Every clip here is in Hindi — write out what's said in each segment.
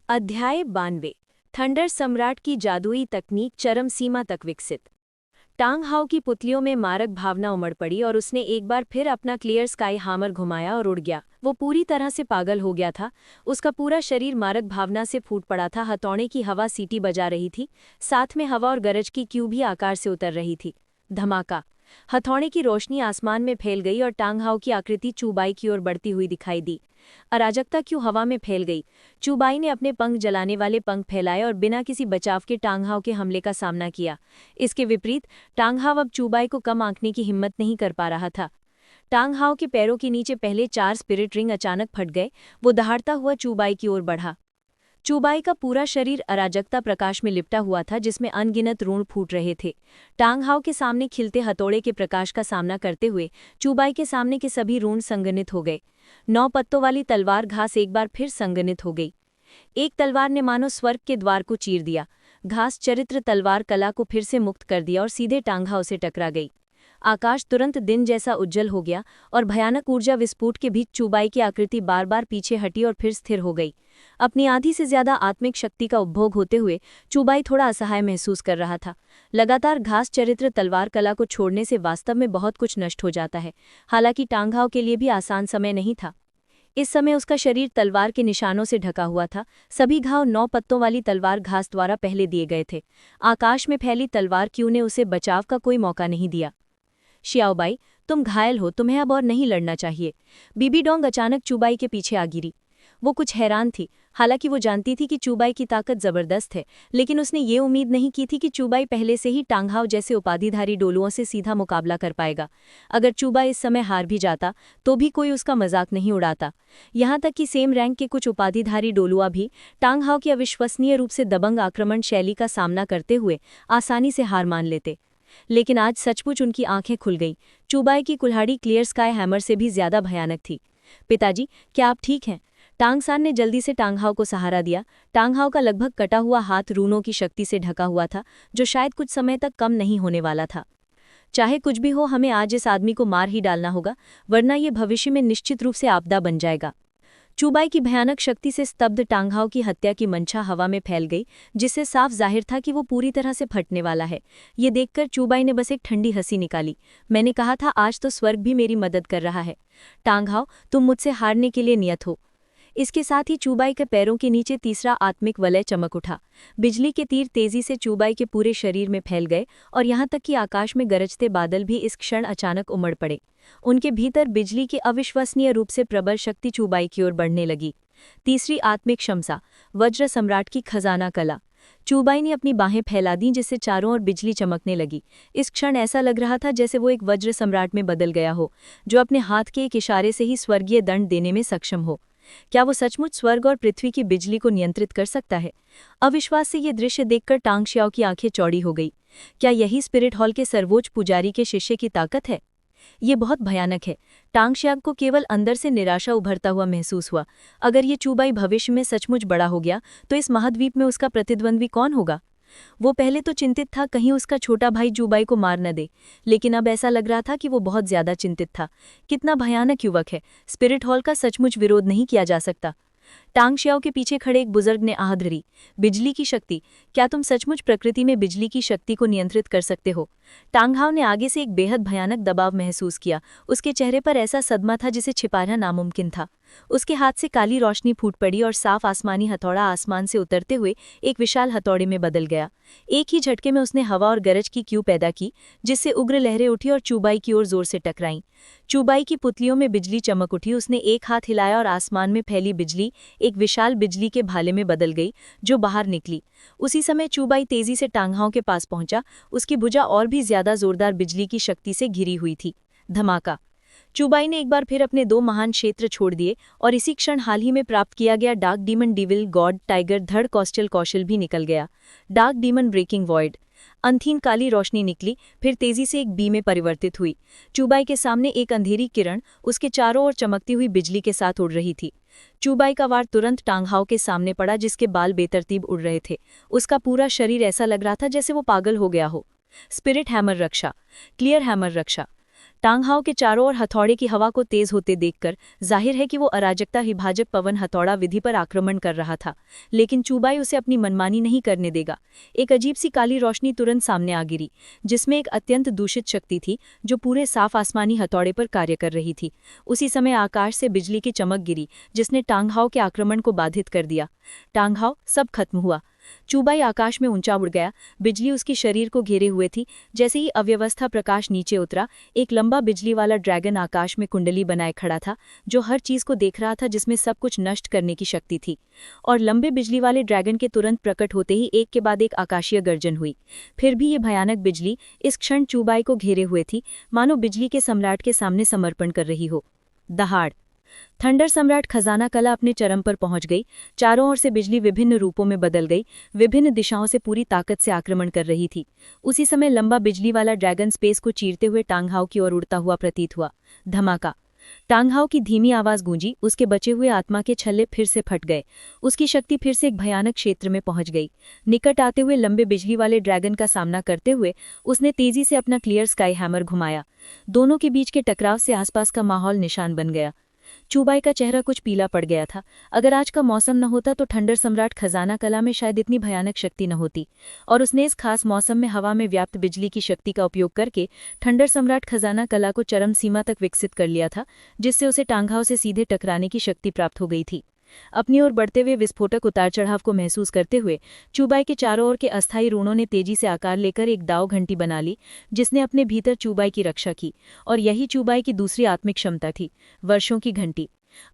अध्याय 92। थंडर सम्राट की जादुई तकनीक चरम सीमा तक विकसित। टांग हाउ की पुतलियों में मारक भावना उमड़ पड़ी और उसने एक बार फिर अपना क्लियर स्काई हामर घुमाया और उड़ गया। वो पूरी तरह से पागल हो गया था। उसका पूरा शरीर मारक भावना से फूट पड़ा था। हथौड़े की हवा सीटी बजा रही थी, साथ में हवा और गरज की क्यू भी आकार से उतर रही थी। धमाका! हथौड़े की रोशनी आसमान में फैल गई और टांग हाउ की आकृति चूबाई की ओर बढ़ती हुई दिखाई दी। अराजकता क्यों हवा में फैल गई। चूबाई ने अपने पंख जलाने वाले पंख फैलाए और बिना किसी बचाव के टांग हाउ के हमले का सामना किया। इसके विपरीत टांग हाउ अब चूबाई को कम आंकने की हिम्मत नहीं कर पा रहा था। टांग हाउ के पैरों के नीचे पहले 4 स्पिरिट रिंग अचानक फट गए। वो दहाड़ता हुआ चूबाई की ओर बढ़ा। चूबाई का पूरा शरीर अराजकता प्रकाश में लिपटा हुआ था, जिसमें अनगिनत ऋण फूट रहे थे। टांग हाउ के सामने खिलते हथौड़े के प्रकाश का सामना करते हुए चूबाई के सामने के सभी ऋण संगनित हो गए। 9 पत्तों वाली तलवार घास एक बार फिर संगनित हो गई। एक तलवार ने मानो स्वर्ग के द्वार को चीर दिया। घास चरित्र तलवार कला को फिर से मुक्त कर दिया और सीधे टांग हाउ से टकरा गई। आकाश तुरंत दिन जैसा उज्जवल हो गया और भयानक ऊर्जा विस्फोट के बीच चूबाई की आकृति बार बार पीछे हटी और फिर स्थिर हो गई। अपनी आधी से ज्यादा आत्मिक शक्ति का उपभोग होते हुए चूबाई थोड़ा असहाय महसूस कर रहा था। लगातार घास चरित्र तलवार कला को छोड़ने से वास्तव में बहुत कुछ नष्ट हो जाता है। हालांकि टांग हाउ के लिए भी आसान समय नहीं था। इस समय उसका शरीर तलवार के निशानों से ढका हुआ था। सभी घाव 9 पत्तों वाली तलवार घास द्वारा पहले दिए गए थे। आकाश में फैली तलवार क्यू ने उसे बचाव का कोई मौका नहीं दिया। शियाओबाई, तुम घायल हो, तुम्हें अब और नहीं लड़ना चाहिए। बीबी डोंग अचानक चूबाई के पीछे आ गिरी। वो कुछ हैरान थी। हालांकि वो जानती थी कि चूबाई की ताकत जबरदस्त है, लेकिन उसने ये उम्मीद नहीं की थी कि चूबाई पहले से ही टांग हाउ जैसे उपाधिधारी डोलुओं से सीधा मुकाबला कर पाएगा। अगर चूबाई इस समय हार भी जाता तो भी कोई उसका मजाक नहीं उड़ाता। यहाँ तक कि सेम रैंक के कुछ उपाधिधारी डोलुआ भी टांग हाउ की अविश्वसनीय रूप से दबंग आक्रमण शैली का सामना करते हुए आसानी से हार मान लेते। लेकिन आज सचमुच उनकी आंखें खुल गईं। चूबाई की कुल्हाड़ी क्लियर स्काई हैमर से भी ज्यादा भयानक थी। पिताजी, क्या आप ठीक हैं? टांग सान ने जल्दी से टांग हाउ को सहारा दिया। टांग हाउ का लगभग कटा हुआ हाथ रूनों की शक्ति से ढका हुआ था, जो शायद कुछ समय तक कम नहीं होने वाला था। चाहे कुछ भी हो, हमें आज इस आदमी को मार ही डालना होगा, वरना ये भविष्य में निश्चित रूप से आपदा बन जाएगा। चूबाई की भयानक शक्ति से स्तब्ध टांग हाउ की हत्या की मंशा हवा में फैल गई, जिससे साफ जाहिर था कि वो पूरी तरह से फटने वाला है। ये देखकर चूबाई ने बस एक ठंडी हंसी निकाली। मैंने कहा था, आज तो स्वर्ग भी मेरी मदद कर रहा है। टांग हाउ, तुम मुझसे हारने के लिए नियत हो। इसके साथ ही चूबाई के पैरों के नीचे तीसरा आत्मिक वलय चमक उठा। बिजली के तीर तेजी से चूबाई के पूरे शरीर में फैल गए और यहाँ तक कि आकाश में गरजते बादल भी इस क्षण अचानक उमड़ पड़े। उनके भीतर बिजली की अविश्वसनीय रूप से प्रबल शक्ति चूबाई की ओर बढ़ने लगी। तीसरी आत्मिक क्षमता, वज्र सम्राट की खजाना कला। चूबाई ने अपनी बाहें फैला दी, जिससे चारों ओर बिजली चमकने लगी। इस क्षण ऐसा लग रहा था जैसे वो एक वज्र सम्राट में बदल गया हो, जो अपने हाथ के एक इशारे से ही स्वर्गीय दंड देने में सक्षम हो। क्या वो सचमुच स्वर्ग और पृथ्वी की बिजली को नियंत्रित कर सकता है? अविश्वास से ये दृश्य देखकर टांग शियाओ की आंखें चौड़ी हो गई। क्या यही स्पिरिट हॉल के सर्वोच्च पुजारी के शिष्य की ताकत है? ये बहुत भयानक है। टांग शियाग को केवल अंदर से निराशा उभरता हुआ महसूस हुआ। अगर ये चूबाई भविष्य में सचमुच बड़ा हो गया तो इस महाद्वीप में उसका प्रतिद्वंद्वी कौन होगा? वो पहले तो चिंतित था कहीं उसका छोटा भाई चूबाई को मार न दे, लेकिन अब ऐसा लग रहा था कि वो बहुत ज्यादा चिंतित था। कितना भयानक युवक है! स्पिरिट हॉल का सचमुच विरोध नहीं किया जा सकता। टांग शियाओ के पीछे खड़े एक बुजुर्ग ने आह धरी। बिजली की शक्ति, क्या तुम सचमुच प्रकृति में बिजली की शक्ति को नियंत्रित कर सकते हो? टांग हाउ ने आगे से एक बेहद भयानक दबाव महसूस किया। उसके चेहरे पर ऐसा सदमा था जिसे छिपाना नामुमकिन था। उसके हाथ से काली रोशनी फूट पड़ी और साफ आसमानी हथौड़ा आसमान से उतरते हुए एक विशाल हथौड़े में बदल गया। एक ही झटके में उसने हवा और गरज की क्यू पैदा की, जिससे उग्र लहरें उठी और चूबाई की ओर जोर से टकराईं। चूबाई की पुतलियों में बिजली चमक उठी। उसने एक हाथ हिलाया और आसमान में फैली बिजली एक विशाल बिजली के भाले में बदल गई, जो बाहर निकली। उसी समय चूबाई तेजी से टांग हाउ के पास पहुंचा। उसकी भुजा और भी ज्यादा जोरदार बिजली की शक्ति से घिरी हुई थी। धमाका! चूबाई ने एक बार फिर अपने 2 महान क्षेत्र छोड़ दिए और इसी क्षण हाल ही में प्राप्त किया गया dark demon devil god tiger धड़ कॉस्टल कौशल भी निकल गया। Dark demon breaking void. अंधीन काली रोशनी निकली, फिर तेजी से एक बी में परिवर्तित हुई। चूबाई के सामने एक अंधेरी किरण उसके चारों ओर चमकती हुई बिजली के साथ उड़ रही थी। चूबाई का वार तुरंत टांग हाउ के सामने पड़ा, जिसके बाल बेतरतीब उड़ रहे थे। उसका पूरा शरीर ऐसा लग रहा था जैसे वो पागल हो गया हो। स्पिरिट हैमर रक्षा, क्लियर हैमर रक्षा। टांग हाओ के चारों ओर हथौड़े की हवा को तेज होते देखकर जाहिर है कि वो अराजकता विभाजक पवन हथौड़ा विधि पर आक्रमण कर रहा था, लेकिन चूबाई उसे अपनी मनमानी नहीं करने देगा। एक अजीब सी काली रोशनी तुरंत सामने आ गिरी, जिसमें एक अत्यंत दूषित शक्ति थी जो पूरे साफ आसमानी हथौड़े पर कार्य कर रही थी। उसी समय आकाश से बिजली की चमक गिरी, जिसने टांग हाओ के आक्रमण को बाधित कर दिया। टांग हाओ, सब खत्म हुआ। चूबाई आकाश में ऊंचा उड़ गया, बिजली उसकी शरीर को घेरे हुए थी। जैसे ही अव्यवस्था प्रकाश नीचे उतरा, एक लंबा बिजली वाला ड्रैगन आकाश में कुंडली बनाए खड़ा था, जो हर चीज को देख रहा था, जिसमें सब कुछ नष्ट करने की शक्ति थी। और लंबे बिजली वाले ड्रैगन के तुरंत प्रकट होते ही एक के बाद एक आकाशीय गर्जन हुई। फिर भी ये भयानक बिजली इस क्षण चूबाई को घेरे हुए थी, मानो बिजली के सम्राट के सामने समर्पण कर रही हो। दहाड़! थंडर सम्राट खजाना कला अपने चरम पर पहुंच गई। चारों ओर से बिजली विभिन्न रूपों में बदल गई, विभिन्न दिशाओं से पूरी ताकत से आक्रमण कर रही थी। उसी समय लंबा बिजली वाला ड्रैगन स्पेस को चीरते हुए टांग हाओ की ओर उड़ता हुआ प्रतीत हुआ। धमाका! टांग हाओ की धीमी आवाज गूंजी, उसके बचे हुए आत्मा के छल्ले फिर से फट गए। उसकी शक्ति फिर से एक भयानक क्षेत्र में पहुंच गई। निकट आते हुए लंबे बिजली वाले ड्रैगन का सामना करते हुए उसने तेजी से अपना क्लियर स्काई हैमर घुमाया। दोनों के बीच के टकराव से आसपास का माहौल निशान बन गया। चूबाई का चेहरा कुछ पीला पड़ गया था। अगर आज का मौसम न होता तो ठंडर सम्राट खजाना कला में शायद इतनी भयानक शक्ति न होती, और उसने इस खास मौसम में हवा में व्याप्त बिजली की शक्ति का उपयोग करके ठंडर सम्राट खजाना कला को चरम सीमा तक विकसित कर लिया था, जिससे उसे टांग हाओ से सीधे टकराने की शक्ति प्राप्त हो गई थी। अपनी ओर बढ़ते हुए विस्फोटक उतार चढ़ाव को महसूस करते हुए चूबाई के चारों ओर के अस्थायी रूणों ने तेजी से आकार लेकर एक दाव घंटी बना ली, जिसने अपने भीतर चूबाई की रक्षा की। और यही चूबाई की दूसरी आत्मिक क्षमता थी, वर्षों की घंटी।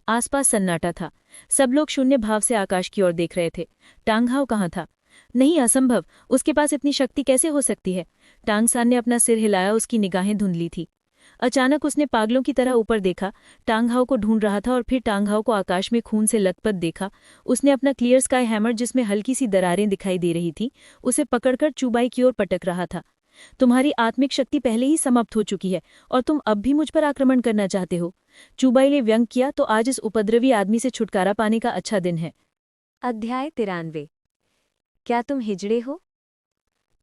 आसपास सन्नाटा था। सब लोग शून्य भाव से आकाश की ओर देख रहे थे। टांग हाओ कहाँ था? नहीं, असंभव। उसके पास इतनी शक्ति कैसे हो सकती है? टांग सान ने अपना सिर हिलाया, उसकी निगाहें धुंधली थी। अचानक उसने पागलों की तरह ऊपर देखा। टांग हाओ को ढूंढ रहा था और फिर टांग हाओ को आकाश में खून से लथपथ देखा। उसने अपना क्लियर स्काई हैमर, जिसमें हल्की सी दरारें दिखाई दे रही थी, उसे पकड़कर चूबाई की ओर पटक रहा था। तुम्हारी आत्मिक शक्ति पहले ही समाप्त हो चुकी है और तुम अब भी मुझ पर आक्रमण करना चाहते हो। चूबाई ने व्यंग किया, तो आज इस उपद्रवी आदमी से छुटकारा पाने का अच्छा दिन है। अध्याय 93। क्या तुम हिजड़े हो?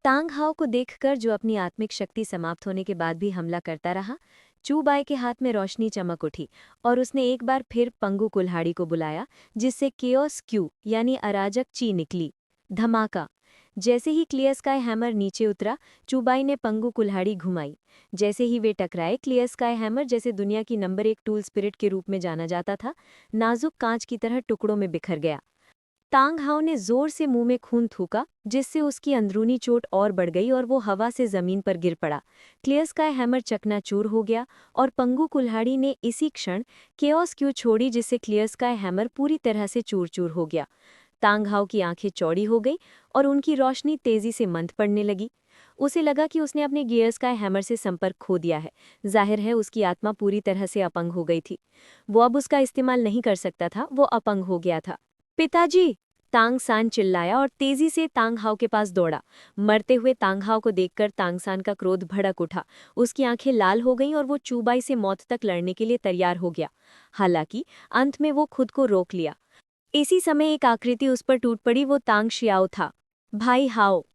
टांग हाओ को देखकर, जो अपनी आत्मिक शक्ति समाप्त होने के बाद भी हमला करता रहा, चूबाई के हाथ में रोशनी चमक उठी और उसने एक बार फिर पंगु कुल्हाड़ी को बुलाया, जिससे केओस क्यू यानी अराजक ची निकली। धमाका! जैसे ही क्लियर स्काई हैमर नीचे उतरा, चूबाई ने पंगु कुल्हाड़ी घुमाई। जैसे ही वे टकराए, क्लियर स्काई हैमर, जैसे दुनिया की नंबर 1 टूल स्पिरिट के रूप में जाना जाता था, नाजुक कांच की तरह टुकड़ों में बिखर गया। टांग हाओ ने जोर से मुंह में खून थूका, जिससे उसकी अंदरूनी चोट और बढ़ गई और वो हवा से जमीन पर गिर पड़ा। क्लियर स्काई हैमर चकनाचूर हो गया और पंगु कुल्हाड़ी ने इसी क्षण केओस क्यू छोड़ी, जिससे क्लियर स्काई हैमर पूरी तरह से चूर चूर हो गया। टांग हाओ की आंखें चौड़ी हो गई और उनकी रोशनी तेजी से मंद पड़ने लगी। उसे लगा कि उसने अपने गियर स्काई हैमर से संपर्क खो दिया है। जाहिर है उसकी आत्मा पूरी तरह से अपंग हो गई थी। वो अब उसका इस्तेमाल नहीं कर सकता था, वो अपंग हो गया था। पिताजी! टांग सान चिल्लाया और तेजी से टांग हाओ के पास दौड़ा। मरते हुए टांग हाओ को देखकर टांग सान का क्रोध भड़क उठा। उसकी आंखें लाल हो गईं और वो चूबाई से मौत तक लड़ने के लिए तैयार हो गया। हालांकि अंत में वो खुद को रोक लिया। इसी समय एक आकृति उस पर टूट पड़ी। वो टांग शियाओ था। भाई हाओ!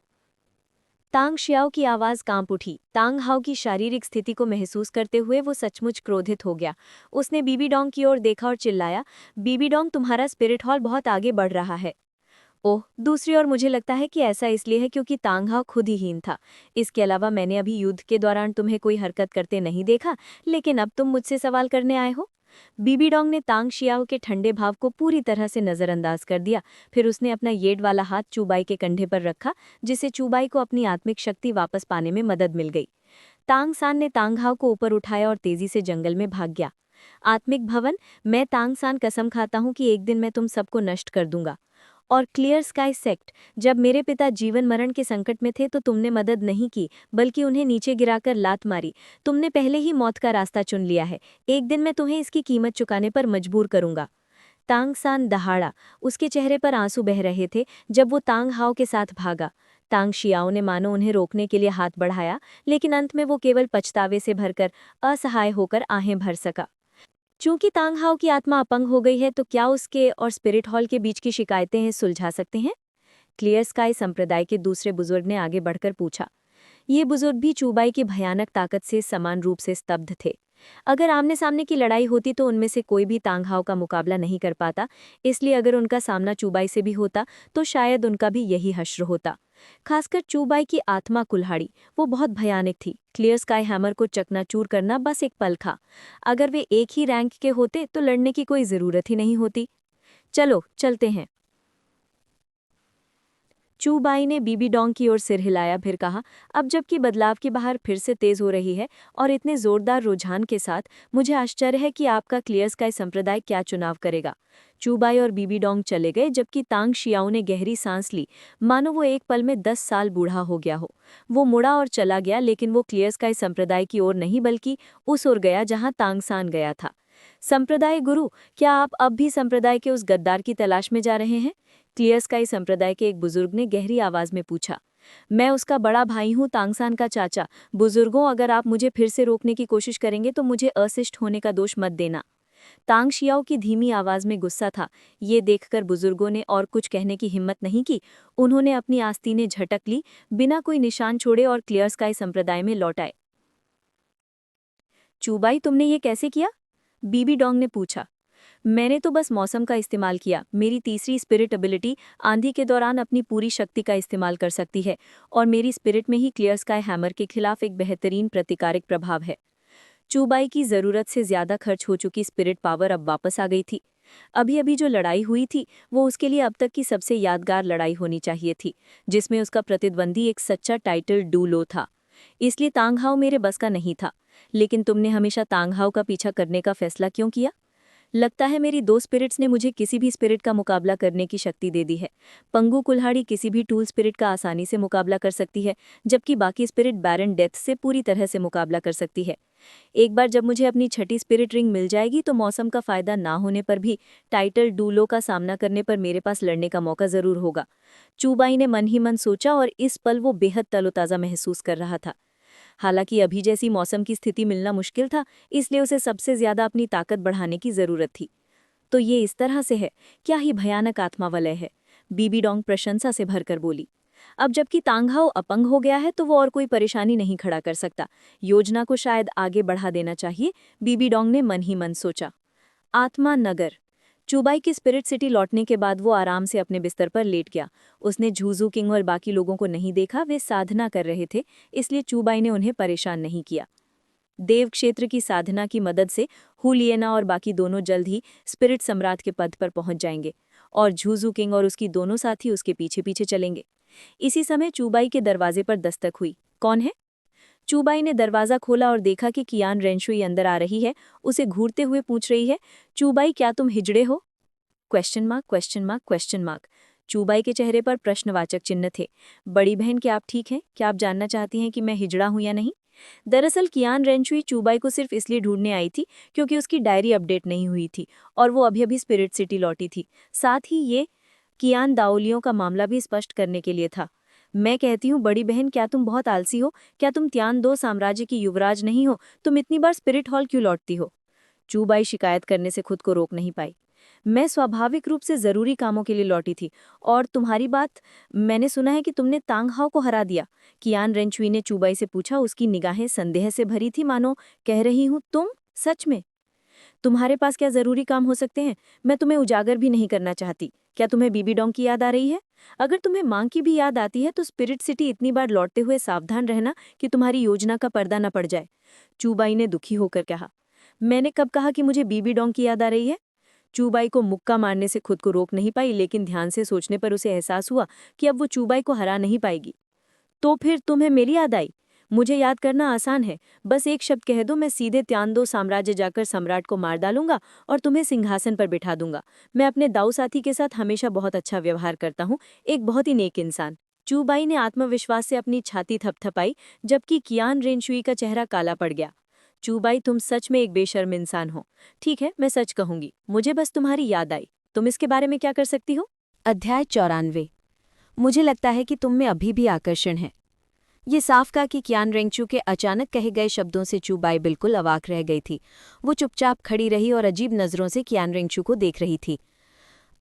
टांग शियाओ की आवाज कांप उठी। टांग हाओ की शारीरिक स्थिति को महसूस करते हुए वो सचमुच क्रोधित हो गया। उसने बीबी डोंग की ओर देखा और चिल्लाया, बीबी डोंग, तुम्हारा स्पिरिट हॉल बहुत आगे बढ़ रहा है। ओह, दूसरी ओर मुझे लगता है कि ऐसा इसलिए है क्योंकि टांग हाओ खुद ही हीन था। इसके अलावा मैंने अभी युद्ध के दौरान तुम्हें कोई हरकत करते नहीं देखा, लेकिन अब तुम मुझसे सवाल करने आए हो। बीबी डोंग ने टांग शियाओ के ठंडे भाव को पूरी तरह से नजरअंदाज कर दिया। फिर उसने अपना येड वाला हाथ चूबाई के कंधे पर रखा, जिससे चूबाई को अपनी आत्मिक शक्ति वापस पाने में मदद मिल गई। टांग सान ने टांग हाओ को ऊपर उठाया और तेजी से जंगल में भाग गया। आत्मिक भवन, मैं टांग सान कसम खाता हूं कि एक दिन मैं तुम सबको नष्ट कर दूंगा। और क्लियर स्काई सेक्ट, जब मेरे पिता जीवन मरण के संकट में थे तो तुमने मदद नहीं की, बल्कि उन्हें नीचे गिराकर लात मारी। तुमने पहले ही मौत का रास्ता चुन लिया है। एक दिन मैं तुम्हें इसकी कीमत चुकाने पर मजबूर करूंगा। टांग सान दहाड़ा। उसके चेहरे पर आंसू बह रहे थे जब वो टांग हाओ के साथ भागा। टांग शियाओ ने मानो उन्हें रोकने के लिए हाथ बढ़ाया, लेकिन अंत में वो केवल पछतावे से भरकर असहाय होकर आहें भर सका। चूंकि टांग हाओ की आत्मा अपंग हो गई है, तो क्या उसके और स्पिरिट हॉल के बीच की शिकायतें हैं सुलझा सकते हैं? क्लियर स्काई संप्रदाय के दूसरे बुजुर्ग ने आगे बढ़कर पूछा। ये बुजुर्ग भी चूबाई की भयानक ताकत से समान रूप से स्तब्ध थे। अगर आमने सामने की लड़ाई होती तो उनमें से कोई भी तांगहाओ का मुकाबला नहीं कर पाता, इसलिए अगर उनका सामना चूबाई से भी होता तो शायद उनका भी यही हश्र होता। खासकर चूबाई की आत्मा कुल्हाड़ी, वो बहुत भयानक थी। क्लियर स्काई हैमर को चकनाचूर करना बस एक पल था। अगर वे एक ही रैंक के होते तो लड़ने की कोई जरूरत ही नहीं होती। चलो चलते हैं। चूबाई ने बीबी डोंग की ओर सिर हिलाया, फिर कहा, अब जबकि बदलाव की बहार फिर से तेज हो रही है और इतने जोरदार रुझान के साथ, मुझे आश्चर्य है कि आपका क्लियर स्काई संप्रदाय क्या चुनाव करेगा। चूबाई और बीबी डोंग चले गए जबकि तांग शियाओ ने गहरी सांस ली, मानो वो एक पल में 10 साल बूढ़ा हो गया हो। वो मुड़ा और चला गया, लेकिन वो क्लियर स्काई संप्रदाय की ओर नहीं बल्कि उस ओर गया जहां तांगसान गया था। संप्रदाय गुरु, क्या आप अब भी संप्रदाय के उस गद्दार की तलाश में जा रहे हैं? क्लियर स्काई संप्रदाय के एक बुजुर्ग ने गहरी आवाज में पूछा। मैं उसका बड़ा भाई हूँ, तांगसान का चाचा। बुजुर्गों, अगर आप मुझे फिर से रोकने की कोशिश करेंगे तो मुझे अशिष्ट होने का दोष मत देना। तांग शियाओ की धीमी आवाज में गुस्सा था। ये देखकर बुजुर्गों ने और कुछ कहने की हिम्मत नहीं की। उन्होंने अपनी आस्तीनें झटक ली, बिना कोई निशान छोड़े, और क्लियर स्काई संप्रदाय में लौट आए। चूबाई, तुमने ये कैसे किया? बीबी डोंग ने पूछा। मैंने तो बस मौसम का इस्तेमाल किया। मेरी तीसरी स्पिरिट एबिलिटी आंधी के दौरान अपनी पूरी शक्ति का इस्तेमाल कर सकती है, और मेरी स्पिरिट में ही क्लियर स्काई हैमर के खिलाफ एक बेहतरीन प्रतिकारक प्रभाव है। चूबाई की जरूरत से ज्यादा खर्च हो चुकी स्पिरिट पावर अब वापस आ गई थी। अभी अभी जो लड़ाई हुई थी वो उसके लिए अब तक की सबसे यादगार लड़ाई होनी चाहिए थी, जिसमें उसका प्रतिद्वंदी एक सच्चा टाइटल डूलो था। इसलिए तांगहाओ मेरे बस का नहीं था। लेकिन तुमने हमेशा तांगहाओ का पीछा करने का फैसला क्यों किया? लगता है मेरी 2 स्पिरिट्स ने मुझे किसी भी स्पिरिट का मुकाबला करने की शक्ति दे दी है। पंगु कुल्हाड़ी किसी भी टूल स्पिरिट का आसानी से मुकाबला कर सकती है, जबकि बाकी स्पिरिट बैरन डेथ से पूरी तरह से मुकाबला कर सकती है। एक बार जब मुझे अपनी छठी स्पिरिट रिंग मिल जाएगी तो मौसम का फायदा ना होने पर भी टाइटल डूलो का सामना करने पर मेरे पास लड़ने का मौका जरूर होगा। चूबाई ने मन ही मन सोचा, और इस पल वो बेहद तरोताज़ा महसूस कर रहा था। हालांकि अभी जैसी मौसम की स्थिति मिलना मुश्किल था, इसलिए उसे सबसे ज्यादा अपनी ताकत बढ़ाने की जरूरत थी। तो ये इस तरह से है, क्या ही भयानक आत्मावलय है, बीबी डोंग प्रशंसा से भरकर बोली। अब जबकि तांगहाओ अपंग हो गया है तो वो और कोई परेशानी नहीं खड़ा कर सकता। योजना को शायद आगे बढ़ा देना चाहिए, बीबी डोंग ने मन ही मन सोचा। आत्मा नगर। चूबाई की स्पिरिट सिटी लौटने के बाद वो आराम से अपने बिस्तर पर लेट गया। उसने झूझू किंग और बाकी लोगों को नहीं देखा, वे साधना कर रहे थे, इसलिए चूबाई ने उन्हें परेशान नहीं किया। देव क्षेत्र की साधना की मदद से हुलियना और बाकी दोनों जल्द ही स्पिरिट सम्राट के पद पर पहुंच जाएंगे, और झूझू किंग और उसकी दोनों साथी उसके पीछे पीछे चलेंगे। इसी समय चूबाई के दरवाजे पर दस्तक हुई। कौन है? चूबाई ने दरवाजा खोला और देखा कि कियान रेंशुई अंदर आ रही है। उसे घूरते हुए पूछ रही है, चूबाई, क्या तुम हिजड़े हो? Question mark question mark question mark. चूबाई के चेहरे पर प्रश्नवाचक चिन्ह थे। बड़ी बहन, क्या आप ठीक हैं? क्या आप जानना चाहती हैं कि मैं हिजड़ा हूं या नहीं? दरअसल कियान रेंशुई चूबाई को सिर्फ इसलिए ढूंढने आई थी क्योंकि उसकी डायरी अपडेट नहीं हुई थी और वो अभी अभी स्पिरिट सिटी लौटी थी। साथ ही ये कियान दाओलियों का मामला भी स्पष्ट करने के लिए था। मैं कहती हूँ बड़ी बहन, क्या तुम बहुत आलसी हो? क्या तुम त्यान दो साम्राज्य की युवराज नहीं हो? तुम इतनी बार स्पिरिट हॉल क्यों लौटती हो? चूबाई शिकायत करने से खुद को रोक नहीं पाई। मैं स्वाभाविक रूप से जरूरी कामों के लिए लौटी थी। और तुम्हारी बात, मैंने सुना है कि तुमने तांगहाओ को हरा दिया। कियान रेंचुई ने चूबाई से पूछा। उसकी निगाहें संदेह से भरी थी, मानो कह रही हूँ, तुम सच में? तुम्हारे पास क्या जरूरी काम हो सकते हैं? मैं तुम्हें उजागर भी नहीं करना चाहती। क्या तुम्हें बीबी डोंग की याद आ रही है? अगर तुम्हें मां की भी याद आती है तो स्पिरिट सिटी इतनी बार लौटते हुए सावधान रहना कि तुम्हारी योजना का पर्दा न पड़ जाए। चूबाई ने दुखी होकर कहा। मैंने कब कहा कि मुझे बीबी डोंग की याद आ रही है? चूबाई को मुक्का मारने से खुद को रोक नहीं पाई, लेकिन ध्यान से सोचने पर उसे एहसास हुआ कि अब वो चूबाई को हरा नहीं पाएगी। तो फिर तुम्हें मेरी याद आई? मुझे याद करना आसान है, बस एक शब्द कह दो, मैं सीधे त्यानदो साम्राज्य जाकर सम्राट को मार डालूंगा और तुम्हें सिंहासन पर बिठा दूंगा। मैं अपने दाऊ साथी के साथ हमेशा बहुत अच्छा व्यवहार करता हूँ, एक बहुत ही नेक इंसान। चूबाई ने आत्मविश्वास से अपनी छाती थपथपाई, जबकि कियान रेंशुई का चेहरा काला पड़ गया। चूबाई, तुम सच में एक बेशर्म इंसान हो। ठीक है, मैं सच कहूंगी, मुझे बस तुम्हारी याद आई। तुम इसके बारे में क्या कर सकती हो? अध्याय 94। मुझे लगता है कि तुम में अभी भी आकर्षण है। ये साफ कहा कि कियान रेंगचू के अचानक कहे गए शब्दों से चूबाई बिल्कुल अवाक रह गई थी। वो चुपचाप खड़ी रही और अजीब नजरों से कियान रेंगचू को देख रही थी।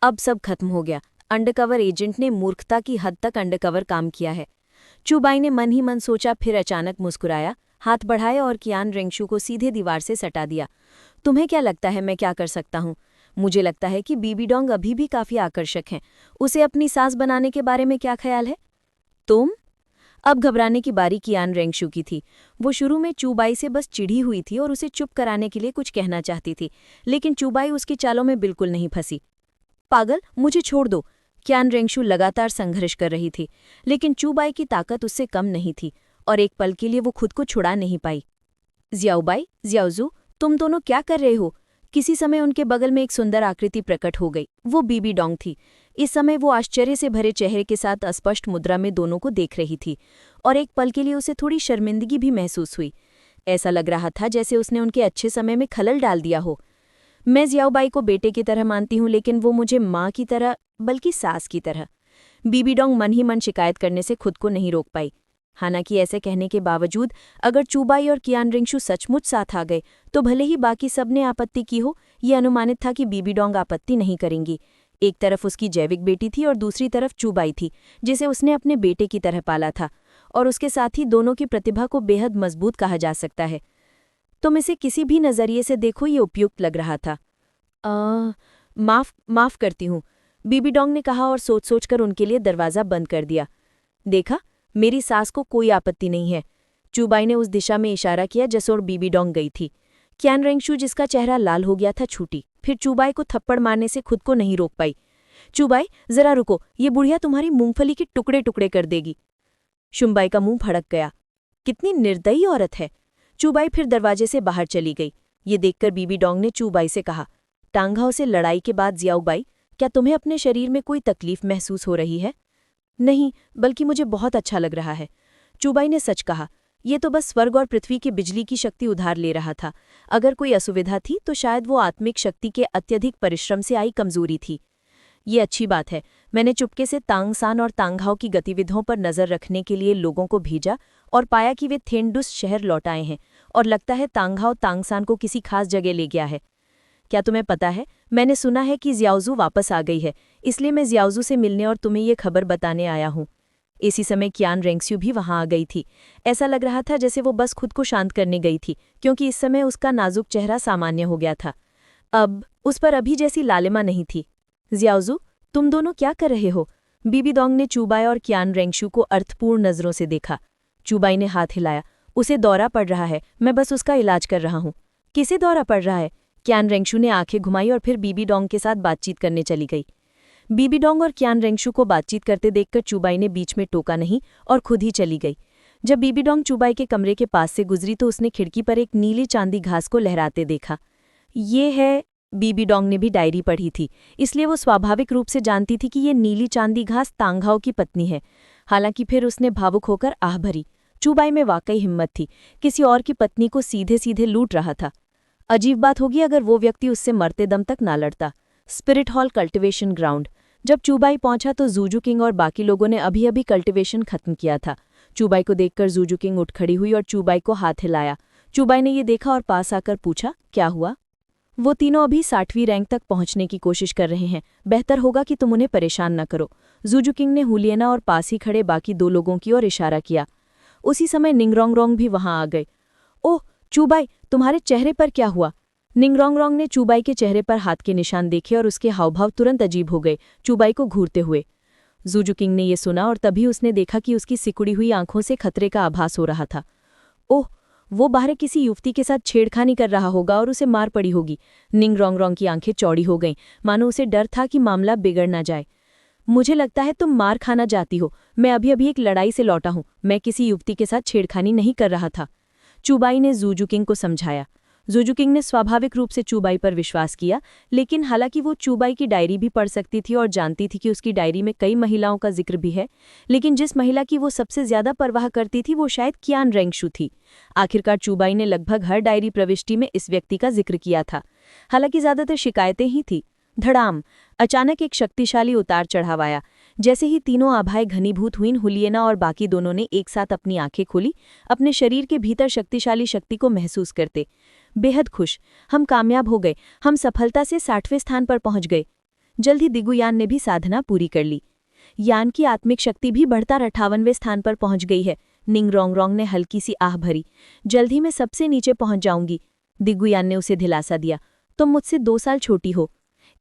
अब सब खत्म हो गया। अंडरकवर एजेंट ने मूर्खता की हद तक अंडरकवर काम किया है। चुबाई ने मन ही मन सोचा, फिर अचानक मुस्कुराया, हाथ बढ़ाया और कियान रेंगशू को सीधे दीवार से सटा दिया। तुम्हें क्या लगता है मैं क्या कर सकता हूँ? मुझे लगता है कि बीबी डोंग अभी भी काफी आकर्षक हैं। उसे अपनी सास बनाने के बारे में क्या ख्याल है? तुम? अब घबराने की बारी कियान रेंगशू की थी। वो शुरू में चुबाई से बस चिढ़ी हुई थी और उसे चुप कराने के लिए कुछ कहना चाहती थी, लेकिन चुबाई उसकी चालों में बिल्कुल नहीं फंसी। पागल, मुझे छोड़ दो। कियान रेंगशू लगातार संघर्ष कर रही थी, लेकिन चुबाई की ताकत उससे कम नहीं थी और एक पल के लिए वो खुद को छुड़ा नहीं पाई। जियाओबाई, जियाओजू, तुम दोनों क्या कर रहे हो? किसी समय उनके बगल में एक सुंदर आकृति प्रकट हो गई। वो बीबी डोंग थी। इस समय वो आश्चर्य से भरे चेहरे के साथ अस्पष्ट मुद्रा में दोनों को देख रही थी और एक पल के लिए उसे थोड़ी शर्मिंदगी भी महसूस हुई। ऐसा लग रहा था जैसे उसने उनके अच्छे समय में खलल डाल दिया हो। मैं जियाओबाई को बेटे की तरह मानती हूँ, लेकिन वो मुझे माँ की तरह, बल्कि सास की तरह। बीबी डोंग मन ही मन शिकायत करने से खुद को नहीं रोक पाई। हालांकि ऐसे कहने के बावजूद अगर चुबाई और कियान रेंगशू सचमुच साथ आ गए तो भले ही बाकी सबने आपत्ति की हो, ये अनुमानित था कि बीबी डोंग आपत्ति नहीं करेंगी। एक तरफ उसकी जैविक बेटी थी और दूसरी तरफ चुबाई थी, जिसे उसने अपने बेटे की तरह पाला था, और उसके साथ ही दोनों की प्रतिभा को बेहद मजबूत कहा जा सकता है। तुम इसे किसी भी नजरिए से देखो, ये उपयुक्त लग रहा था। माफ करती हूँ, बीबी डोंग ने कहा और सोच सोचकर उनके लिए दरवाज़ा बंद कर दिया। देखा, मेरी सास को कोई आपत्ति नहीं है। चुबाई ने उस दिशा में इशारा किया जैसे और बीबी डोंग गई थी। कियान रेंगशू, जिसका चेहरा लाल हो गया था, छूटी, फिर चुबाई को थप्पड़ मारने से खुद को नहीं रोक पाई। चुबाई, जरा रुको, ये बुढ़िया तुम्हारी मूंगफली के टुकड़े टुकड़े कर देगी। शुम्बाई का मुंह फड़क गया। कितनी निर्दयी औरत है। चुबाई फिर दरवाजे से बाहर चली गई। ये देखकर बीबी डोंग ने चुबाई से कहा, टांगहाओ से लड़ाई के बाद जियाओबाई, क्या तुम्हें अपने शरीर में कोई तकलीफ महसूस हो रही है? नहीं, बल्कि मुझे बहुत अच्छा लग रहा है। चुबाई ने सच कहा, ये तो बस स्वर्ग और पृथ्वी की बिजली की शक्ति उधार ले रहा था। अगर कोई असुविधा थी तो शायद वो आत्मिक शक्ति के अत्यधिक परिश्रम से आई कमजोरी थी। ये अच्छी बात है। मैंने चुपके से तांगसान और तांगहाओ की गतिविधियों पर नजर रखने के लिए लोगों को भेजा और पाया कि वे थेंडुस शहर लौट आए हैं, और लगता है तांगहाओ तांगसान को किसी खास जगह ले गया है। क्या तुम्हें पता है, मैंने सुना है कि जियाओजू वापस आ गई है, इसलिए मैं जियाओजू से मिलने और तुम्हें ये खबर बताने आया हूँ। इसी समय कियान रेंगशू भी वहां आ गई थी। ऐसा लग रहा था जैसे वो बस खुद को शांत करने गई थी, क्योंकि इस समय उसका नाजुक चेहरा सामान्य हो गया था। अब उस पर अभी जैसी लालिमा नहीं थी। जियाओजू, तुम दोनों क्या कर रहे हो? बीबी डोंग ने चुबाई और कियान रेंगशू को अर्थपूर्ण नजरों से देखा। चुबाई ने हाथ हिलाया। उसे दौरा पड़ रहा है, मैं बस उसका इलाज कर रहा हूँ। किसे दौरा पड़ रहा है? कियान रेंगशू ने आंखें घुमाई और फिर बीबी डोंग के साथ बातचीत करने चली गई। बीबी डोंग और कियान रेंगशू को बातचीत करते देखकर चुबाई ने बीच में टोका नहीं और खुद ही चली गई। जब बीबी डोंग चुबाई के कमरे के पास से गुजरी तो उसने खिड़की पर एक नीली चांदी घास को लहराते देखा। ये है, बीबी डोंग ने भी डायरी पढ़ी थी, इसलिए वो स्वाभाविक रूप से जानती थी कि ये नीली चांदी घास तांगहाओ की पत्नी है। हालांकि फिर उसने भावुक होकर आह भरी। चुबाई में वाकई हिम्मत थी, किसी और की पत्नी को सीधे सीधे लूट रहा था। अजीब बात होगी अगर वो व्यक्ति उससे मरते दम तक ना लड़ता। Spirit hall cultivation ground. जब चुबाई पहुंचा तो जूजू किंग और बाकी लोगों ने अभी अभी कल्टिवेशन खत्म किया था। चुबाई को देखकर जूजू किंग उठ खड़ी हुई और चुबाई को हाथ हिलाया। चुबाई ने ये देखा और पास आकर पूछा, क्या हुआ? वो तीनों अभी 60वीं रैंक तक पहुंचने की कोशिश कर रहे हैं। बेहतर होगा कि तुम उन्हें परेशान न करो। जूजू किंग ने हुलियना और पास ही खड़े बाकी 2 लोगों की ओर इशारा किया। उसी समय निंगरोंगरोंग भी वहां आ गए। ओह चुबाई, तुम्हारे चेहरे पर क्या हुआ? निंगरोंगरोंग ने चुबाई के चेहरे पर हाथ के निशान देखे और उसके हावभाव तुरंत अजीब हो गए, चुबाई को घूरते हुए। जूजू किंग ने ये सुना और तभी उसने देखा कि उसकी सिकुड़ी हुई आंखों से खतरे का आभास हो रहा था। ओह, वो बाहर किसी युवती के साथ छेड़खानी कर रहा होगा और उसे मार पड़ी होगी। निंगरोंगरोंग की आंखें चौड़ी हो गईं, मानो उसे डर था कि मामला बिगड़ ना जाए। मुझे लगता है तुम मार खाना चाहती हो। मैं अभी अभी एक लड़ाई से लौटा हूं। मैं किसी युवती के साथ छेड़खानी नहीं कर रहा था। चुबाई ने जूजू किंग को समझाया। जूजू किंग ने स्वाभाविक रूप से चुबाई पर विश्वास किया, लेकिन हालांकि वो चुबाई की डायरी भी पढ़ सकती थी और जानती थी कि उसकी डायरी में कई महिलाओं का जिक्र भी है, लेकिन जिस महिला की वो सबसे ज्यादा परवाह करती थी वो शायद कियान रेंगशू थी। आखिरकार चुबाई ने लगभग हर डायरी प्रविष्टि में इस व्यक्ति का जिक्र किया था। हालांकि ज्यादातर शिकायतें ही थी। धड़ाम, अचानक एक शक्तिशाली उतार चढ़ाव आया। जैसे ही तीनों आभाएं घनीभूत हुईं, हुलियना और बाकी दोनों ने एक साथ अपनी आंखें खोली, अपने शरीर के भीतर शक्तिशाली शक्ति को महसूस करते। बेहद खुश, हम कामयाब हो गए, हम सफलता से 60वें स्थान पर पहुंच गए। जल्द ही दिगुयान ने भी साधना पूरी कर ली। यान की आत्मिक शक्ति भी बढ़कर 58वें स्थान पर पहुंच गई है। निंग रोंगरोंग ने हल्की सी आह भरी। जल्द ही मैं सबसे नीचे पहुंच जाऊंगी। दिग्गुयान ने उसे दिलासा दिया। तुम मुझसे 2 साल छोटी हो।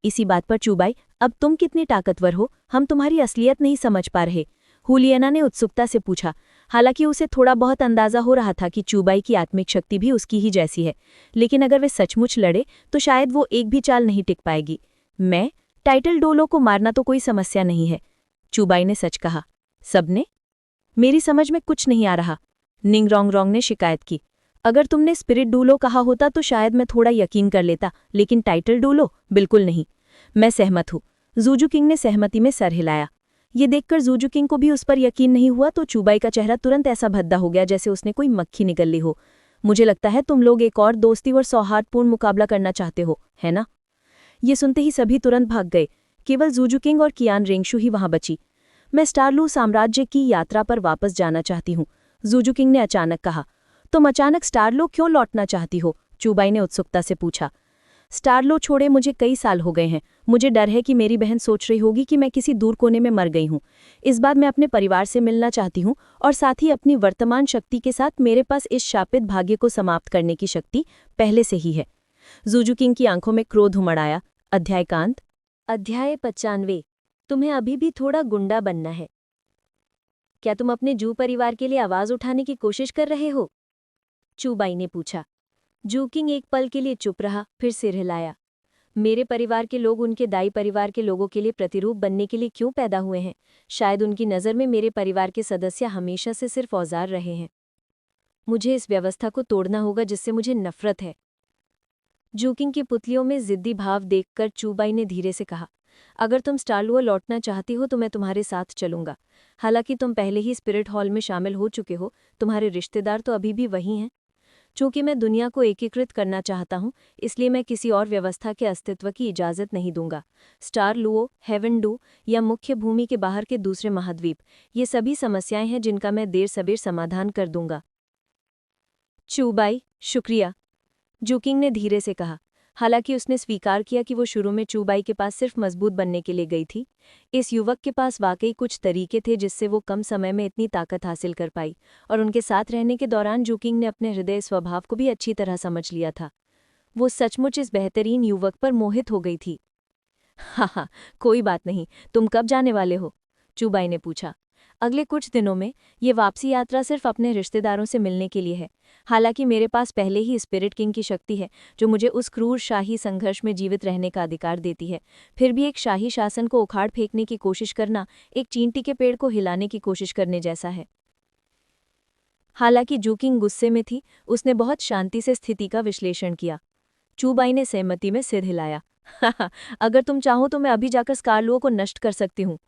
इसी बात पर चूबाई, अब तुम कितनी ताकतवर हो, हम तुम्हारी असलियत नहीं समझ पा रहे। हुलियना ने उत्सुकता से पूछा। हालांकि उसे थोड़ा बहुत अंदाजा हो रहा था कि चूबाई की आत्मिक शक्ति भी उसकी ही जैसी है, लेकिन अगर वे सचमुच लड़े तो शायद वो एक भी चाल नहीं टिक पाएगी। मैं टाइटल डोलो को मारना तो कोई समस्या नहीं है, चूबाई ने सच कहा। सबने? मेरी समझ में कुछ नहीं आ रहा, निंग रोंगरोंग ने शिकायत की। अगर तुमने स्पिरिट डूलो कहा होता तो शायद मैं थोड़ा यकीन कर लेता, लेकिन टाइटल डूलो बिल्कुल नहीं। मैं सहमत हूँ, जूजू किंग ने सहमति में सर हिलाया। ये देखकर जूजू किंग को भी उस पर यकीन नहीं हुआ तो चूबाई का चेहरा तुरंत ऐसा भद्दा हो गया जैसे उसने कोई मक्खी निगल ली हो। मुझे लगता है तुम लोग एक और दोस्ती और सौहार्दपूर्ण मुकाबला करना चाहते हो, है ना? ये सुनते ही सभी तुरंत भाग गए। केवल जूजू किंग और कियान रेंगशू ही वहां बची। मैं स्टारलू साम्राज्य की यात्रा पर वापस जाना चाहती हूँ, जूजू किंग ने अचानक कहा। तुम अचानक स्टारलो क्यों लौटना चाहती हो? चूबाई ने उत्सुकता से पूछा। स्टारलो छोड़े मुझे कई साल हो गए हैं। मुझे डर है कि मेरी बहन सोच रही होगी कि मैं किसी दूर कोने में मर गई हूँ। इस बार मैं अपने परिवार से मिलना चाहती हूँ और साथ ही अपनी वर्तमान शक्ति के साथ मेरे पास इस शापित भाग्य को समाप्त करने की शक्ति पहले से ही है। जूजू किंग की आंखों में क्रोध उमड़ आया। अध्यायकांत अध्याय 95। तुम्हें अभी भी थोड़ा गुंडा बनना है। क्या तुम अपने जू परिवार के लिए आवाज उठाने की कोशिश कर रहे हो? चूबाई ने पूछा। जू किंग एक पल के लिए चुप रहा, फिर सिर हिलाया। मेरे परिवार के लोग उनके दाई परिवार के लोगों के लिए प्रतिरूप बनने के लिए क्यों पैदा हुए हैं? शायद उनकी नज़र में मेरे परिवार के सदस्य हमेशा से सिर्फ औजार रहे हैं। मुझे इस व्यवस्था को तोड़ना होगा जिससे मुझे नफरत है। जू किंग की पुतलियों में जिद्दी भाव देखकर चूबाई ने धीरे से कहा। अगर तुम स्टारलुआ लौटना चाहती हो तो मैं तुम्हारे साथ चलूंगा। हालांकि तुम पहले ही स्पिरिट हॉल में शामिल हो चुके हो, तुम्हारे रिश्तेदार तो अभी भी वही हैं। चूंकि मैं दुनिया को एकीकृत करना चाहता हूं, इसलिए मैं किसी और व्यवस्था के अस्तित्व की इजाजत नहीं दूंगा। स्टार लुओ, हेवन डू या मुख्य भूमि के बाहर के दूसरे महाद्वीप, ये सभी समस्याएं हैं जिनका मैं देर सबेर समाधान कर दूंगा। चूबाई, शुक्रिया, जूकिंग ने धीरे से कहा। हालांकि उसने स्वीकार किया कि वो शुरू में चूबाई के पास सिर्फ मजबूत बनने के लिए गई थी। इस युवक के पास वाकई कुछ तरीके थे जिससे वो कम समय में इतनी ताकत हासिल कर पाई, और उनके साथ रहने के दौरान जूकिंग ने अपने हृदय स्वभाव को भी अच्छी तरह समझ लिया था। वो सचमुच इस बेहतरीन युवक पर मोहित हो गई थी। हाँ, कोई बात नहीं, तुम कब जाने वाले हो? चूबाई ने पूछा। अगले कुछ दिनों में। ये वापसी यात्रा सिर्फ अपने रिश्तेदारों से मिलने के लिए है। हालांकि मेरे पास पहले ही स्पिरिट किंग की शक्ति है जो मुझे उस क्रूर शाही संघर्ष में जीवित रहने का अधिकार देती है। फिर भी एक शाही शासन को उखाड़ फेंकने की कोशिश करना एक चींटी के पेड़ को हिलाने की कोशिश करने जैसा है। हालांकि जूकिंग गुस्से में थी, उसने बहुत शांति से स्थिति का विश्लेषण किया। चूबाई ने सहमति में सिर हिलाया। अगर तुम चाहो तो मैं अभी जाकर स्कारलुओ को नष्ट कर सकती हूँ।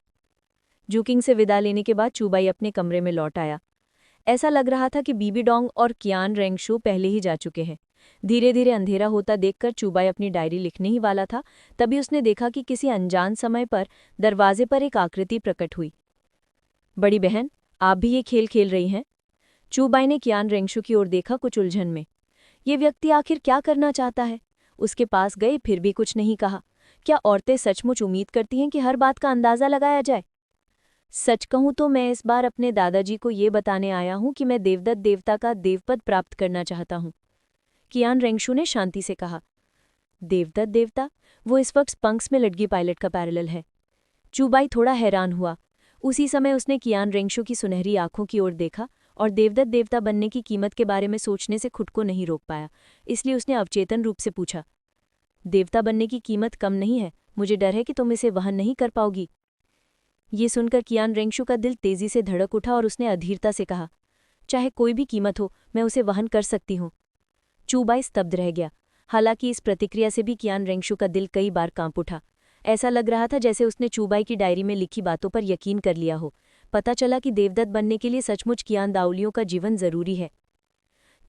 जूकिंग से विदा लेने के बाद चूबाई अपने कमरे में लौट आया। ऐसा लग रहा था कि बीबी डोंग और कियान रेंगशू पहले ही जा चुके हैं। धीरे धीरे अंधेरा होता देखकर चूबाई अपनी डायरी लिखने ही वाला था, तभी उसने देखा कि किसी अनजान समय पर दरवाजे पर एक आकृति प्रकट हुई। बड़ी बहन, आप भी ये खेल खेल रही हैं? चूबाई ने कियान रेंगशू की ओर देखा, कुछ उलझन में। ये व्यक्ति आखिर क्या करना चाहता है? उसके पास गए फिर भी कुछ नहीं कहा। क्या औरतें सचमुच उम्मीद करती हैं कि हर बात का अंदाजा लगाया जाए? सच कहूं तो मैं इस बार अपने दादाजी को ये बताने आया हूं कि मैं देवदत्त देवता का देवपद प्राप्त करना चाहता हूं, कियान रेंगशू ने शांति से कहा। देवदत्त देवता? वो इस वक्त स्पंक्स में लटकी पायलट का पैरेलल है। चूबाई थोड़ा हैरान हुआ। उसी समय उसने कियान रेंगशू की सुनहरी आंखों की ओर देखा और देवदत्त देवता बनने की कीमत के बारे में सोचने से खुद को नहीं रोक पाया, इसलिए उसने अवचेतन रूप से पूछा। देवता बनने की कीमत कम नहीं है, मुझे डर है कि तुम इसे वहन नहीं कर पाओगी। ये सुनकर कियान रेंगशू का दिल तेजी से धड़क उठा और उसने अधीरता से कहा, चाहे कोई भी कीमत हो, मैं उसे वहन कर सकती हूँ। चूबाई स्तब्ध रह गया। हालांकि इस प्रतिक्रिया से भी कियान रेंगशू का दिल कई बार कांप उठा। ऐसा लग रहा था जैसे उसने चूबाई की डायरी में लिखी बातों पर यकीन कर लिया हो। पता चला कि देवदत्त बनने के लिए सचमुच कियान दाउलियों का जीवन जरूरी है।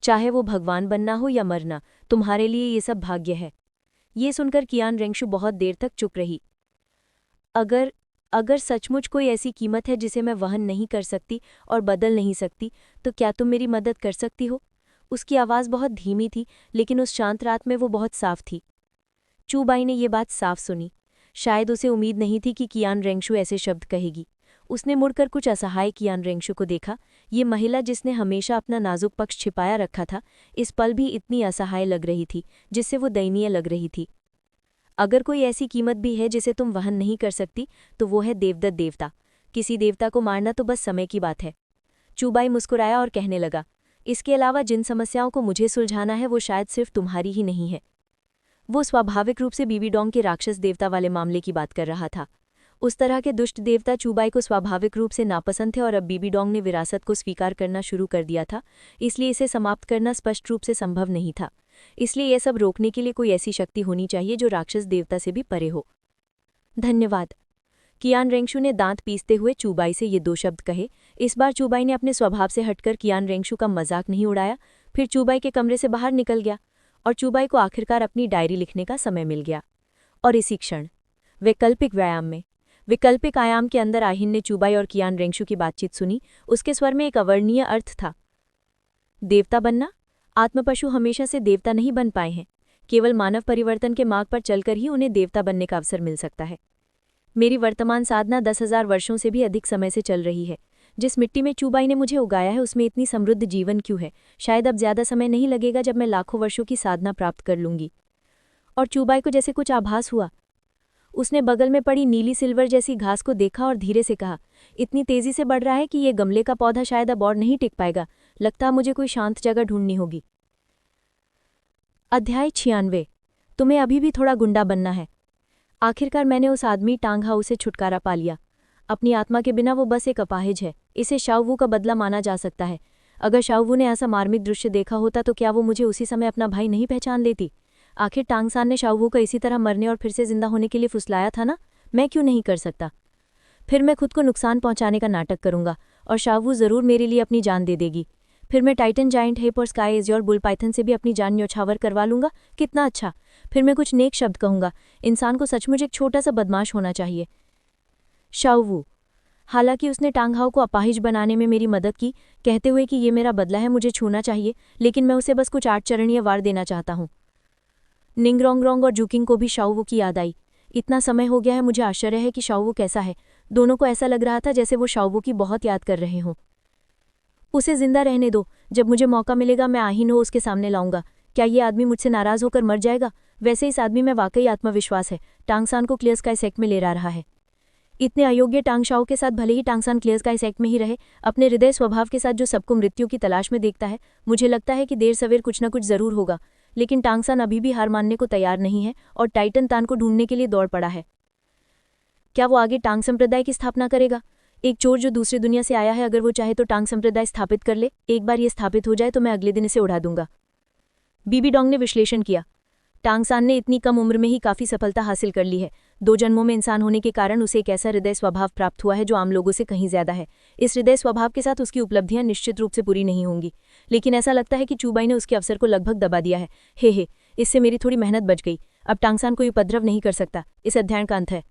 चाहे वो भगवान बनना हो या मरना, तुम्हारे लिए ये सब भाग्य है। ये सुनकर कियान रेंगशू बहुत देर तक चुप रही। अगर सचमुच कोई ऐसी कीमत है जिसे मैं वहन नहीं कर सकती और बदल नहीं सकती, तो क्या तुम मेरी मदद कर सकती हो? उसकी आवाज़ बहुत धीमी थी, लेकिन उस शांत रात में वो बहुत साफ थी। चूबाई ने ये बात साफ सुनी। शायद उसे उम्मीद नहीं थी कि कियान रेंगशू ऐसे शब्द कहेगी। उसने मुड़कर कुछ असहाय कियान रेंगशु को देखा। ये महिला जिसने हमेशा अपना नाजुक पक्ष छिपाया रखा था, इस पल भी इतनी असहाय लग रही थी जिससे वो दयनीय लग रही थी। अगर कोई ऐसी कीमत भी है जिसे तुम वहन नहीं कर सकती तो वो है देवदत्त देवता। किसी देवता को मारना तो बस समय की बात है। चूबाई मुस्कुराया और कहने लगा, इसके अलावा जिन समस्याओं को मुझे सुलझाना है वो शायद सिर्फ तुम्हारी ही नहीं है। वो स्वाभाविक रूप से बीबी डोंग के राक्षस देवता वाले मामले की बात कर रहा था। उस तरह के दुष्ट देवता चूबाई को स्वाभाविक रूप से नापसंद थे और अब बीबी डोंग ने विरासत को स्वीकार करना शुरू कर दिया था, इसलिए इसे समाप्त करना स्पष्ट रूप से संभव नहीं था। इसलिए यह सब रोकने के लिए कोई ऐसी शक्ति होनी चाहिए जो राक्षस देवता से भी परे हो। धन्यवाद। कियान रेंगशु ने दांत पीसते हुए चूबाई से ये 2 शब्द कहे। इस बार चूबाई ने अपने स्वभाव से हटकर कियान रेंगशु का मजाक नहीं उड़ाया। फिर चूबाई के कमरे से बाहर निकल गया और चूबाई को आखिरकार अपनी डायरी लिखने का समय मिल गया। और इसी क्षण वैकल्पिक व्यायाम में वैकल्पिक आयाम के अंदर आहिन ने चूबाई और कियान रेंगशु की बातचीत सुनी। उसके स्वर में एक अवर्णनीय अर्थ था। देवता बनना? आत्मपशु हमेशा से देवता नहीं बन पाए हैं। केवल मानव परिवर्तन के मार्ग पर चलकर ही उन्हें देवता बनने का अवसर मिल सकता है। मेरी वर्तमान साधना 10,000 वर्षों से भी अधिक समय से चल रही है। जिस मिट्टी में चूबाई ने मुझे उगाया है उसमें इतनी समृद्ध जीवन क्यों है? शायद अब ज्यादा समय नहीं लगेगा जब मैं लाखों वर्षों की साधना प्राप्त कर लूंगी। और चूबाई को जैसे कुछ आभास हुआ। उसने बगल में पड़ी नीली सिल्वर जैसी घास को देखा और धीरे से कहा, इतनी तेजी से बढ़ रहा है कि ये गमले का पौधा शायद अब और नहीं टिक पाएगा। लगता है मुझे कोई शांत जगह ढूंढनी होगी। अध्याय 96। तुम्हें अभी भी थोड़ा गुंडा बनना है। आखिरकार मैंने उस आदमी टांग हाउ से छुटकारा पा लिया। अपनी आत्मा के बिना वो बस एक अपाहिज है। इसे शाओवू का बदला माना जा सकता है। अगर शाओवू ने ऐसा मार्मिक दृश्य देखा होता तो क्या वो मुझे उसी समय अपना भाई नहीं पहचान लेती? आखिर टांगसान ने शाओवू को इसी तरह मरने और फिर से जिंदा होने के लिए फुसलाया था ना। मैं क्यों नहीं कर सकता? फिर मैं खुद को नुकसान पहुंचाने का नाटक करूंगा और शाओवू जरूर मेरे लिए अपनी जान दे देगी। फिर मैं टाइटन जाइंट हेप और स्काई एज़्योर बुल पाइथन से भी अपनी जान न्यौछावर करवा लूंगा। कितना अच्छा। फिर मैं कुछ नेक शब्द कहूंगा। इंसान को सचमुच एक छोटा सा बदमाश होना चाहिए। शाओवू। हालांकि उसने टांगहाओ को अपाहिज बनाने में मेरी मदद की, कहते हुए कि ये मेरा बदला है, मुझे छूना चाहिए, लेकिन मैं उसे बस कुछ 8 चरणीय वार देना चाहता हूँ। निंगरोंगरोंग और जूकिंग को भी शाओवू की याद आई। इतना समय हो गया है, मुझे आश्चर्य है कि शाओवू कैसा है। दोनों को ऐसा लग रहा था जैसे वो शाओवू की बहुत याद कर रहे हों। उसे जिंदा रहने दो। जब मुझे मौका मिलेगा मैं आहीन हो उसके सामने लाऊंगा। क्या ये आदमी मुझसे नाराज होकर मर जाएगा? वैसे इस आदमी में वाकई आत्मविश्वास है। टांगसान को क्लियर स्काई सेक्ट में ले रहा है। इतने अयोग्य टांगशाओ के साथ भले ही टांगसान क्लियर स्काई सेक्ट में ही रहे, अपने हृदय स्वभाव के साथ जो सबको मृत्यु की तलाश में देखता है, मुझे लगता है कि देर सवेर कुछ न कुछ जरूर होगा। लेकिन टांगसान अभी भी हार मानने को तैयार नहीं है और टाइटन तान को ढूंढने के लिए दौड़ पड़ा है। क्या वो आगे टांग संप्रदाय की स्थापना करेगा? एक चोर जो दूसरी दुनिया से आया है, अगर वो चाहे तो टांग संप्रदाय स्थापित कर ले। एक बार ये स्थापित हो जाए तो मैं अगले दिन इसे उड़ा दूंगा। बीबी डोंग ने विश्लेषण किया। टांगसान ने इतनी कम उम्र में ही काफी सफलता हासिल कर ली है। 2 जन्मों में इंसान होने के कारण उसे एक ऐसा हृदय स्वभाव प्राप्त हुआ है जो आम लोगों से कहीं ज्यादा है। इस हृदय स्वभाव के साथ उसकी उपलब्धियां निश्चित रूप से पूरी नहीं होंगी, लेकिन ऐसा लगता है कि चूबाई ने उसके अवसर को लगभग दबा दिया है। हे, इससे मेरी थोड़ी मेहनत बच गई। अब टांगसान कोई उपद्रव नहीं कर सकता। इस अध्ययन का अंत है।